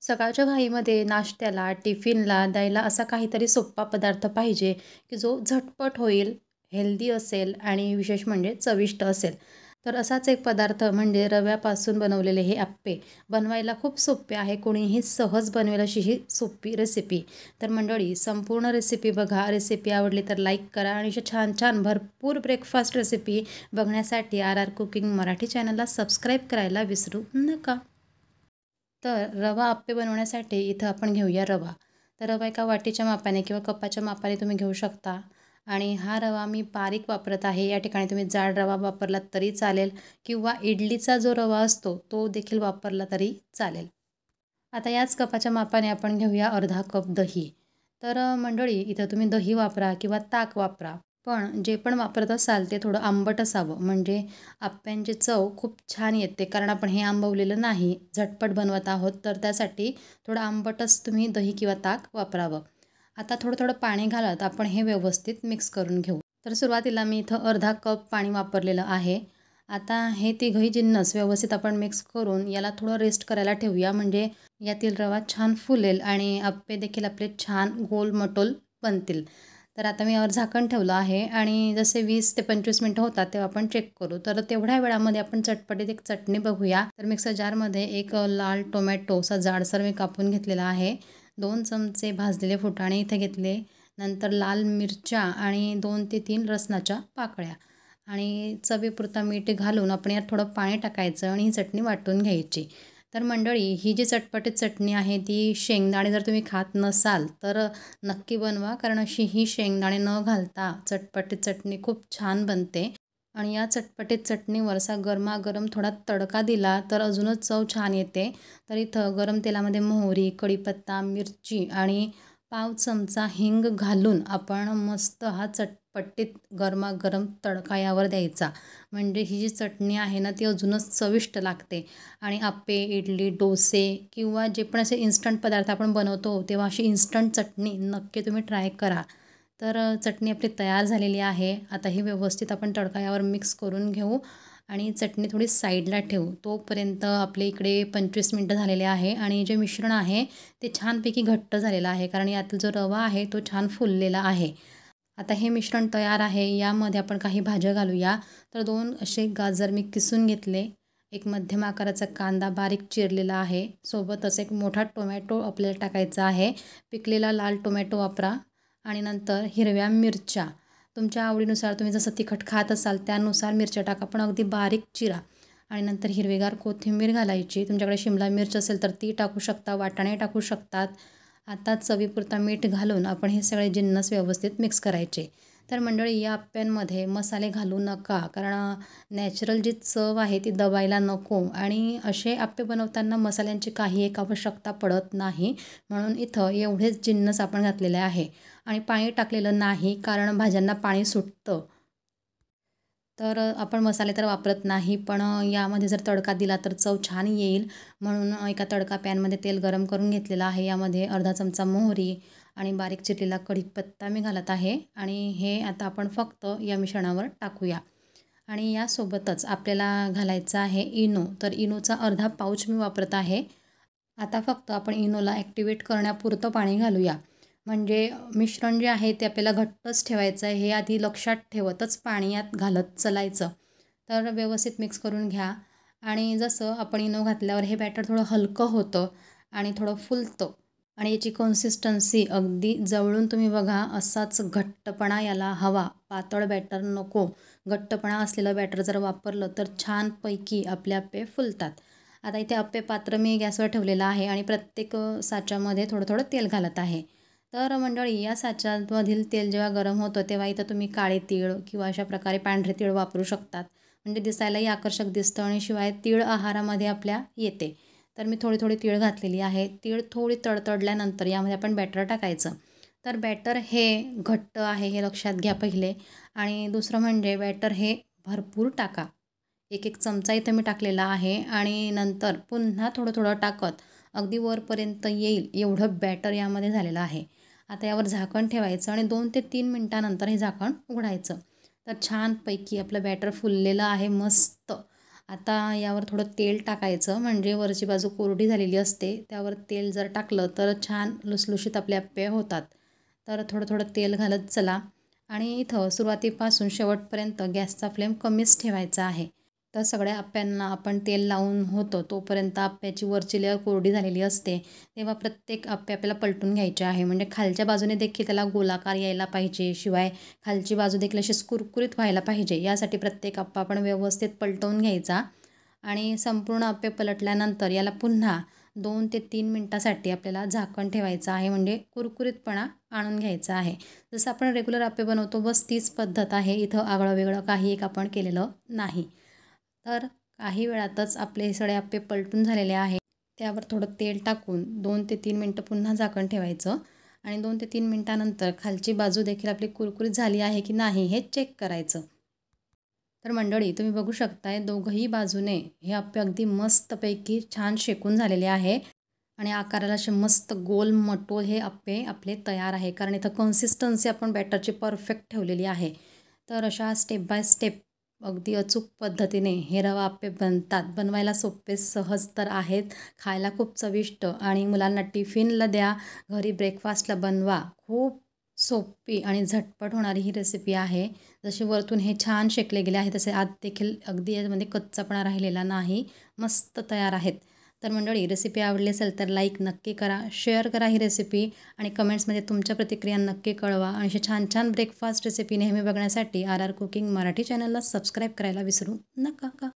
सकाळच्या घाईमध्ये नाश्त्याला, टिफिनला द्यायला असा काहीतरी सोप्पा पदार्थ पाहिजे, की जो झटपट होईल, हेल्दी असेल आणि विशेष म्हणजे चविष्ट असेल. तर असाच एक पदार्थ म्हणजे रव्यापासून बनवलेले हे अप्पे. बनवायला खूप सोपे आहे. कोणीही सहज बनवेल अशी ही सोपी रेसिपी. तर मंडळी संपूर्ण रेसिपी बघा. रेसिपी आवडली तर लाईक करा आणि अशा छान-छान भरपूर ब्रेकफास्ट रेसिपी बघण्यासाठी आर कुकिंग मराठी चॅनलला सबस्क्राईब करायला विसरू नका. तर रवा अप्पे बनवण्यासाठी इथं आपण घेऊया रवा. तर रवा एका वाटीच्या मापाने किंवा कपाच्या मापाने तुम्ही घेऊ शकता. आणि हा रवा मी बारीक वापरत आहे. या ठिकाणी तुम्ही जाड रवा वापरलात तरी चालेल किंवा इडलीचा जो रवा असतो तो देखील वापरला तरी चालेल. आता याच कपाच्या मापाने आपण घेऊया अर्धा कप दही. तर मंडळी इथं तुम्ही दही वापरा किंवा ताक वापरा. पण जे पण वापरत असाल ते थोडं आंबट असावं, म्हणजे आप्यांची चव खूप छान येते. कारण आपण हे आंबवलेलं नाही, झटपट बनवत आहोत, तर त्यासाठी थोडं आंबटच तुम्ही दही किंवा ताक वापरावं. आता थोडं-थोडं पाणी घालत आपण हे व्यवस्थित मिक्स करून घेऊ. तर सुरुवातीला मी इथं अर्धा कप पाणी वापरलेलं आहे. आता हे तिघही जिन्नस व्यवस्थित आपण मिक्स करून याला थोडं रेस्ट करायला ठेवूया, म्हणजे यातील रवा छान फुलेल आणि अप्पे देखील आपले छान गोल-मटोल बनतील. तर आता मी झाकण ठेवलं आहे आणि जसे 20 ते 25 मिनटं होतात तेव्हा आपण चेक करू. तर तेवढ्या वेळामध्ये आपण चटपटीत एक चटणी बघूया. तर मिक्सर जारमध्ये एक लाल टोमॅटो असा जाडसर मी कापून घेतलेला आहे. 2 चमचे भाजलेले फुटाणे इथे घेतले. नंतर लाल मिरच्या आणि 2 ते 3 लसणाच्या पाकळ्या आणि चवीपुरता मीठ घालून आपण यात थोडं पाणी टाकायचं आणि ही चटणी वाटून घ्यायची. तर मंडळी ही जी चटपटीत चटणी आहे ती शेंगदाणे जर तुम्ही खात नसाल तर नक्की बनवा, कारण अशी ही शेंगदाणे न घालता चटपटीत चटणी खूप छान बनते. आणि या चटपटीत चटणीवर असा गरमागरम थोडा तडका दिला तर अजूनच चव छान येते. तर इथं गरम तेलामध्ये मोहरी, कढीपत्ता, मिरची आणि पाव चमचा हिंग घालून आपण मस्त हा चटपटीत गरमागरम तडका यावर द्यायचा. म्हणजे ही जी चटणी आहे ना ती अजूनच चविष्ट लागते. आणि आप्पे, इडली, डोसे किंवा जे पण असे इन्स्टंट पदार्थ आपण बनवतो तेव्हा अशी इन्स्टंट चटणी नक्की तुम्ही ट्राय करा. तर चटणी आपली तयार झालेली आहे. आता ही व्यवस्थित आपण तडका यावर मिक्स करून घेऊ आणि चटणी थोडी साईडला ठेवू. तोपर्यंत आपल्या इकडे 25 मिनटं झालेले आहे आणि जे मिश्रण आहे ते छानपैकी घट्ट झालेलं आहे, कारण यातील जो रवा आहे तो छान फुललेला आहे. आता हे मिश्रण तयार आहे. यामध्ये आपण काही भाज्या घालूया. तर 2 असे गाजर मी किसून घेतले. एक मध्यम आकाराचा कांदा बारीक चिरलेला आहे. सोबतच एक मोठा टोमॅटो आपल्याला टाकायचा आहे. पिकलेला लाल टोमॅटो वापरा. आणि नंतर हिरव्या मिरच्या तुमच्या आवडीनुसार, तुम्ही जसं तिखट खात असाल त्यानुसार मिरच्या टाका, पण अगदी बारीक चिरा. आणि नंतर हिरवीगार कोथिंबीर घालायची. तुमच्याकडे शिमला मिरच असेल तर ती टाकू शकता, वाटाणे टाकू शकतात. आता चवीपुरता मीठ घालून आपण हे सगळे जिन्नस व्यवस्थित मिक्स करायचे. तर मंडळी या आप्प्यांमध्ये मसाले घालू नका, कारण नॅचरल जी चव आहे ती दबायला नको आणि असे आप्पे बनवताना मसाल्यांची काही एक आवश्यकता पडत नाही. म्हणून इथं एवढेच जिन्नस आपण घातलेले आहे आणि पाणी टाकलेलं नाही, कारण भाज्यांना पाणी सुटतं. तर आपण मसाले तर वापरत नाही, पण यामध्ये जर तडका दिला तर चव छान येईल. म्हणून एका तडका पॅनमध्ये तेल गरम करून घेतलेलं आहे. यामध्ये अर्धा चमचा मोहरी आणि बारीक चिरलेला कढीपत्ता मी घालत आहे आणि हे आता आपण फक्त या मिश्रणावर टाकूया. आणि यासोबतच आपल्याला घालायचं आहे इनो. तर इनोचा अर्धा पाऊच मी वापरत आहे. आता फक्त आपण इनोला ॲक्टिवेट करण्यापुरतं पाणी घालूया. म्हणजे मिश्रण जे आहे ते आपल्याला घट्टच ठेवायचं आहे, हे आधी लक्षात ठेवतच पाणी यात घालत चलायचं. तर व्यवस्थित मिक्स करून घ्या. आणि जसं आपण इनो घातल्यावर हे बॅटर थोडं हलकं होतं आणि थोडं फुलतं आणि याची कन्सिस्टन्सी अगदी जवळून तुम्ही बघा, असाच घट्टपणा याला हवा, पातळ बॅटर नको. घट्टपणा असलेलं बॅटर जर वापरलं तर छानपैकी आपले आप्पे फुलतात. आता इथे आप्पे पात्र मी गॅसवर ठेवलेलं आहे आणि प्रत्येक साच्यामध्ये थोडं थोडं तेल घालत आहे. तर मंडळी या साच्यामधील तेल जेव्हा गरम होतं तेव्हा इथं तुम्ही काळे तीळ किंवा अशा प्रकारे पांढरे तीळ वापरू शकतात. म्हणजे दिसायलाही आकर्षक दिसतं आणि शिवाय तीळ आहारामध्ये आपल्या येते. तर मी थोडी थोडी तीळ घातलेली आहे. तीळ थोडी तडतडल्यानंतर यामध्ये आपण बॅटर टाकायचं. तर बॅटर हे घट्ट आहे हे लक्षात घ्या पहिले. आणि दुसरं म्हणजे बॅटर हे भरपूर टाका. एक एक चमचा इथं मी टाकलेला आहे आणि नंतर पुन्हा थोडं थोडं टाकत अगदी वरपर्यंत येईल एवढं बॅटर यामध्ये झालेलं आहे. आता यावर झाकण ठेवायचं आणि 2 ते 3 मिनटानंतर हे झाकण उघडायचं. तर छानपैकी आपलं बॅटर फुललेलं आहे मस्त. आता यावर थोडं तेल टाकायचं, म्हणजे वरची बाजू कोरडी झालेली असते त्यावर तेल जर टाकलं तर छान लुसलुशीत आपले अप्पे होतात. तर थोडं थोडं तेल घालत चला आणि इथं सुरुवातीपासून शेवटपर्यंत गॅसचा फ्लेम कमीच ठेवायचा आहे. तर सगळ्या अप्प्यांना आपण तेल लावून होतो तोपर्यंत अप्प्याची वरची लेअर कोरडी झालेली असते. तेव्हा प्रत्येक अप्पे आपल्याला पलटून घ्यायचे आहे, म्हणजे खालच्या बाजूने देखील त्याला गोलाकार यायला पाहिजे, शिवाय खालची बाजू देखील अशी कुरकुरीत व्हायला पाहिजे. यासाठी प्रत्येक अप्पा आपण व्यवस्थित पलटवून घ्यायचा आणि संपूर्ण अप्पे पलटल्यानंतर याला पुन्हा 2 ते 3 मिनटासाठी आपल्याला झाकण ठेवायचं आहे, म्हणजे कुरकुरीतपणा आणून घ्यायचा आहे. जसं आपण रेग्युलर अप्पे बनवतो बस तीच पद्धत आहे. इथं आगळं वेगळं काही एक आपण केलेलं नाही. तर काही वेळातच आपले हे सगळे अप्पे पलटून झालेले आहे. त्यावर थोडं तेल टाकून 2 ते 3 मिनटं पुन्हा झाकण ठेवायचं आणि 2 ते 3 मिनटानंतर खालची बाजू देखील आपली कुरकुरीत झाली आहे की नाही हे चेक करायचं. तर मंडळी तुम्ही बघू शकताय दोघंही बाजूने हे अप्पे अगदी मस्तपैकी छान शेकून झालेले आहे आणि आकाराला असे मस्त गोल मटोल हे अप्पे आपले तयार आहे, कारण इथं कन्सिस्टन्सी आपण बॅटरची परफेक्ट ठेवलेली आहे. तर अशा स्टेप बाय स्टेप अगदी अचूक पद्धतीने हे रवा अप्पे बनतात. बनवायला सोपे, सहज तर आहेत, खायला खूप चविष्ट आणि मुलांना टिफिनला द्या, घरी ब्रेकफास्टला बनवा. खूप सोपी आणि झटपट होणारी ही रेसिपी आहे. जसे वरतून हे छान शेकले गेले आहे तसे आत देखील अगदी यामध्ये कच्चापणा राहिलेला नाही, मस्त तयार आहेत. तर मंडळी रेसिपी आवडली असेल तर लाईक नक्की करा, शेअर करा ही रेसिपी आणि कमेंट्समध्ये तुमच्या प्रतिक्रिया नक्की कळवा. आणि अशा छान छान ब्रेकफास्ट रेसिपी नेहमी बघण्यासाठी RR कुकिंग मराठी चॅनलला सबस्क्राईब करायला विसरू नका.